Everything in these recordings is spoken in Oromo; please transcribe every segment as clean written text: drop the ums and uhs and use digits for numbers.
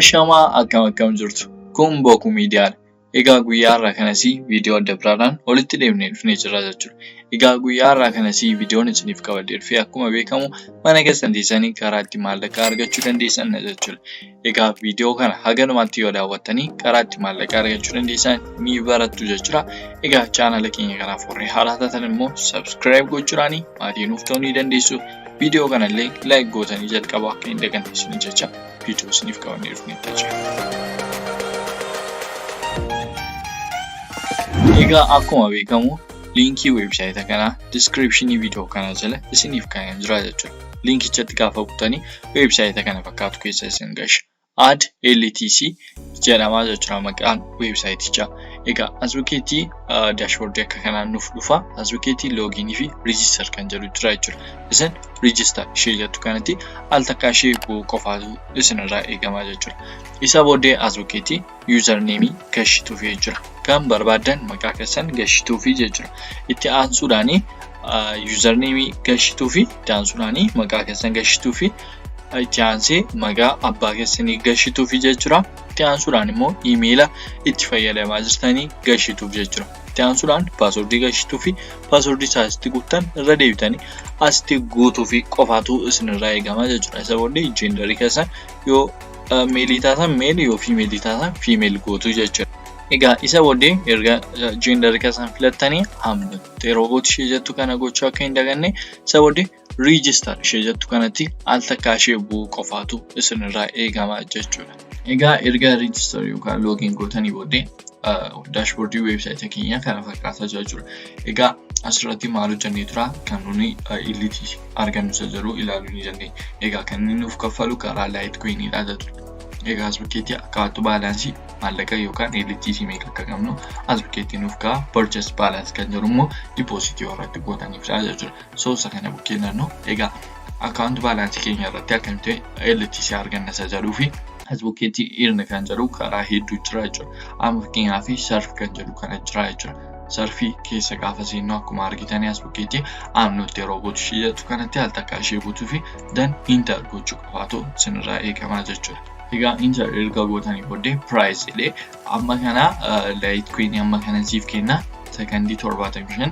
Shamaa akkam jirtu kun boku miidiyaan egaa guyyaa irraa kanasii viidiyoo adda biraadhaan walitti deemnee dhufnee jirra jechuudha. Egaa guyyaa irraa kanasii viidiyoon isiniif qabadee dhufe akkuma beekamu mana keessan teessanii karaa itti maallaqaa argachuu dandeessan jechuudha. Egaa viidiyoo kana haga dhumaatti yoo daawwattanii karaa itti maallaqaa argachuu dandeessan ni barattu jechuudha. Egaa chaanala keenya kanaaf warri haaraa taatan immoo subscribe gochuudhaan maatii nuuf ta'uu ni dandeessu. Viidiyoo kanallee like gootanii jalqaba akka hin daganneessin jecha viidiyoo isiniif qabannee dhufnee jira. Egaa akkuma beekamu liinkii weebsaayitii kanaa descriptionii viidiyoo kanaa jala isiniif kaa'amee jira jechuudha. Liinkichatti gaafa buutanii weebsaayitii kana fakkaatu keessa isin gasha. Add LTC jedhama jechuudha maqaan weebsaayitichaa. Egaa as bukkeetti dashboardii akka kanaan nuuf dhufa. As bukkeetti looginii fi register kan jedhu jira jechuudha. Isin register ishee jettu kanatti al takkaa ishee qofaatu isinirraa eegama jechuudha. Isa booddee as bukkeetti username gashituufi jira. Kan barbaadan maqaa keessan gashituufi jechuudha. Itti aansuudhaani username gashituufi itti aansuudhaani maqaa keessan gashituufi itti aansee maqaa abbaa keessanii gashituufi jechuudha. Itti aansuudhaan immoo iimeela itti fayyadamaa jirtanii gashituuf jechuudha. Itti aansuudhaan paaswordii gashituufi paaswordii isaatti guutan irra deebitanii asitti guutuufi qofaatu isinirraa eegama jechuudha. Isa booddee jendarii keessan yoo meelii taatan meel yoo fiimeelii taatan fiimeel gootu jechuudha. Egaa isa booddee erga jendarii keessan filattanii hammattee roobot ishee jettu kana gochuu akka hin daganne isa booddee register ishee jettu kanatti al takkaa ishee bu'uu qofaatu isinirraa eegama jechuudha. Egaa erga register yookaan login gootanii booddee dashboardii weebsaayitii keenya kana fakkaataa jechuudha. Egaa asirratti maal hojjannee tura kan nuni LTC argannu isa jiru ilaaluu ni dandeenya. Egaa kan inni nuuf kaffalu karaa Litecoin'idha jechuudha. Egaa as bukkeetti akkaatu baalaansii maallaqa yookaan LTC meeqa akka qabnu as bukkeetti nuuf ka'a. Purchase balance kan jedhu immoo depositii irratti gootaniifidha jechuudha. Isa kana bukkee naannoo egaa account balance keenya irratti akkamitti LTC arganna isa jedhuu fi as bukkeetti earn kan jedhu karaa hedduu jira jechuudha. Amma fakkeenyaaf surf kan jedhu kana jira jechuudha. Surfii keessa gaafa seennu akkuma argitanii as bukkeetti aannotti roobot ishee jettu kanatti al takkaa ishee guutuu fi dan enter gochuu qofaatu isinirraa eegama jechuudha. Egaa enter erga gootanii booddee price jedhee amma kana Litecoin amma kana siif kenna sekondii 75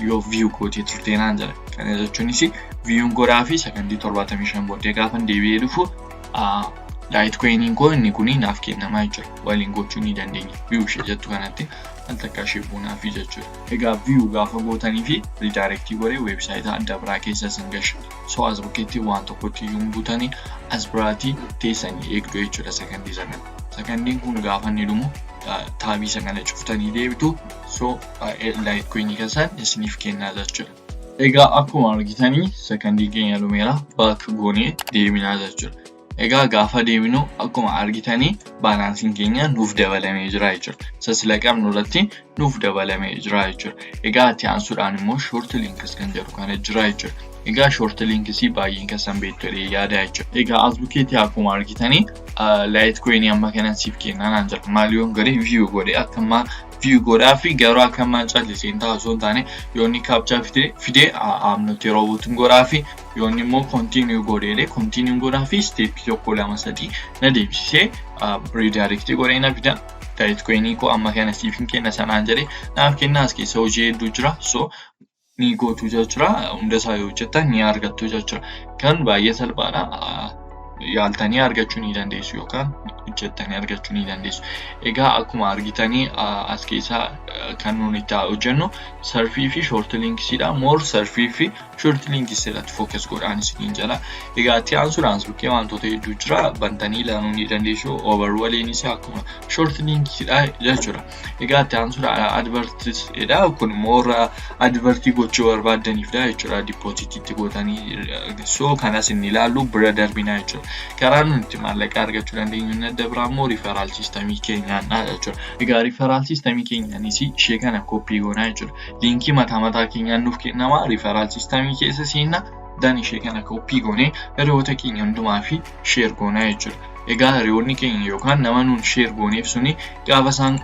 yoo view gootee turte naan jala. Kana jechuunis view'n godhaa fi sekondii 75 booddee gaafa deebi'ee dhufu Litecoin'in koo inni kuni naaf kennamaa jechuudha. Waliin gochuu ni dandeenya. View ishee jettu kanatti al takkaa ishee buunaafi jechuudha. Egaa view gaafa gootanii fi redirectii godhee weebsaayitii adda biraa keessa isin gasha. As bukkeetti waan tokkotti iyyuu buutanii as biraatii teessanii eegdu jechuudha sekondii sana. Sekondiin kun gaafa inni dhumu taabii sana cuftanii deebitu Litecoin'ii keessan isiniif kennaa jechuudha. Egaa akkuma argitanii sekondii keenya dhumeera back goonee deebinaa jechuudha. Egaa gaafa deebinu akkuma argitanii baalaansiin keenya nuuf dabalamee jira jechuudha. Sasila qabnu irratti nuuf dabalamee jira jechuudha. Egaa itti aansuudhaan immoo short links kan jedhu kana jira jechuudha. Egaa short links baay'een keessan beektu yaada jechuudha. Egaa as bukkeetti akkuma argitanii Litecoin amma kana siif kennaa naan jira. Maal yoon godhe view godhe akkuma view godhaa fi garuu akkuma calliseen ta'a osoo hin taane yoonni captcha fidee aannotti roobotun godhaa fi yoonni immoo continue godheedhe continue godhaa fi step tokko lama sadii na deemsisee redirect godhee na fida. Litecoin'ii koo amma kana siif hin kenna sanaan jedhee naaf kenna as keessa hojii hedduu jira. Ni gootu jechuudha. Hunda isaa yoo hojjettan ni argattu jechuudha. Kan baay'ee salphaadha. Yaaltanii argachuu ni dandeessu yookaan hojjettanii argachuu ni dandeessu. Egaa akkuma argitanii as keessaa kan nuti itti hojjennu surfii fi short linksidha. More surfii fi short links irratti focus godhaan isiniin jala. Egaa itti aansuudhaan bukkee wantoota hedduu jira. Bantanii ilaaluu ni dandeessu. Overwalleenis akkuma short linksidha jechuudha. Egaa itti aansuudhaan advertisedha. Kun more advertii gochuu barbaadaniifidha jechuudha. Depositiitti gootanii kanas inni ilaallu bira darbina jechuudha. Karaan nuti maallaqa argachuu dandeenyu inni adda biraa immoo referral systemii keenyaadha jechuudha. Egaa referral systemii keenyaanis ishee kana koppii goonaa jechuudha. Liinkii mataa keenyaan nuuf kennama referral systemii keessa seenna dan ishee kana koppii goonee hiriyoota keenya hundumaa fi share goonaa jechuudha. Egaa hiriyoonni keenya yookaan nama nuun share gooneef suni gaafa isaan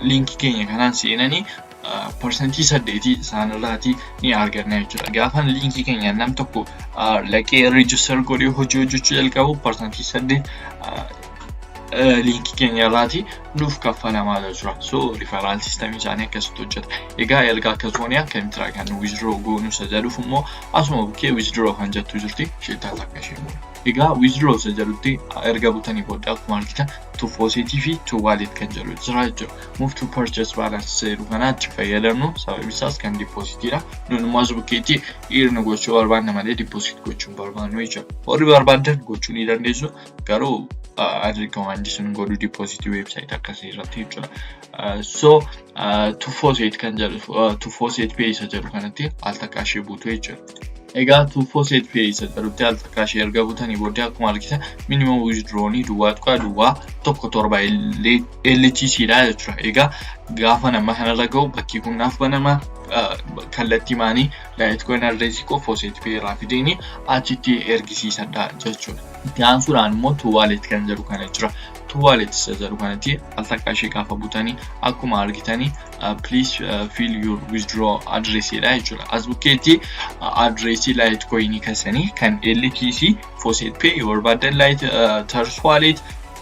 liinkii keenya kanaan seenanii percentii 8 isaan irraati ni arganna jechuudha. Gaafa liinkii keenya nam tokko laqee register godhee hojii hojjechuu jalqabu percentii 8 linkii keenya irraati nuuf kaffalamaa jira. So referral system isaanii akkasitti hojjeta. Egaa erga akkasumas akkamitti ragaan withdraw goonuu isa jedhuuf immoo asuma bukkee withdraw kan jettu jirti sheetaan akka isheen. Egaa withdraw isa jedhutti erga butanii booda akkuma argitan to faucet fi to wallet kan jedhu jira jechuudha. Move to purchase balance jedhu kanatti fayyadamnu sababi isaas kan depositidha. Nuti as bukkeetti irra gochuu barbaanna malee deposit gochuun barbaannu jechuudha. Warri barbaadan gochuu ni dandeessu garuu recommendation go to deposit website akkasii irratti jechuudha. So to faucet kan jedhu to faucet pay isa jedhu kanatti al takka ishee buutu jechuudha. Egaa to faucet pay isa jedhutti al takka ishee erga buutanii booda akkuma argitan minimum withdrawal duwwaa tokko torba LTC dha jechuudha. Egaa gaafa nama kanarra ga'u bakki kun naaf banama kallattii maanii Litecoin addressii koo faucet pay irraa fidanii achitti ergisiisadha jechuudha. Itti aansuudhaan immoo to wallet kan jedhu kana jira. To wallet isa jedhu kanatti al takka ishee gaafa butanii akkuma argitanii please fill your withdrawal address dha jechuudha. As bukkeetti addressii Litecoin keessanii kan LTC faucet pay barbaadan Trust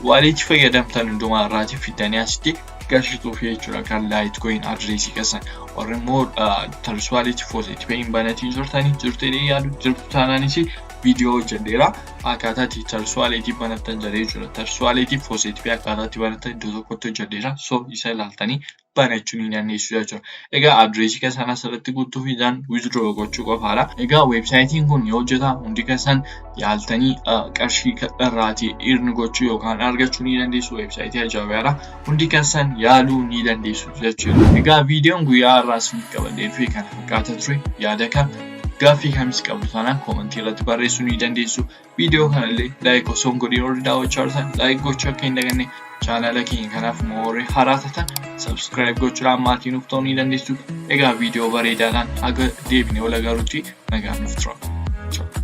wallet fayyadamtan hundumaa irraati fidanii asitti galchituuf jechuudha kan Litecoin addressii keessan. Warri immoo Trust wallet faucet pay banatii jirtanii yaadu jirtu taanaanis video hojjedheera akkaataa Trust wallet banatan jedhee jechuudha. Trust wallet faucet pay akkaataa banatan iddoo tokkotti hojjedheera. So isa ilaaltanii banachuu ni dandeessu jechuudha. Egaa addressii keessan asirratti guutuu fi withdraw gochuu qofaadha. Egaa websaayitiin kun yoo hojjeta hundi keessan yaaltanii qarshii irraati earn gochuu yookaan argachuu ni dandeessu. Websaayitii ajaa'ibaadha. Hundi keessan yaaluu ni dandeessu jechuudha. Egaa viidiyoon guyyaa har'aa isiniif qabadhee fi kan fakkaata ture yaada kan gaaffii kamis qabdu taanaan koomentii irratti barreessuu ni dandeessu. Viidiyoo kanallee laayik osoo hin godhin warri daawwachaa jirtan laayik gochuu akka hin daganne chaanala keenya kanaaf warri haaraa taatan subscribe gochuudhaan maatii nuuf ta'uu ni dandeessu. Egaa viidiyoo bareedaadhaan haga deebinee wal agarruutti nagaan nuuf tura.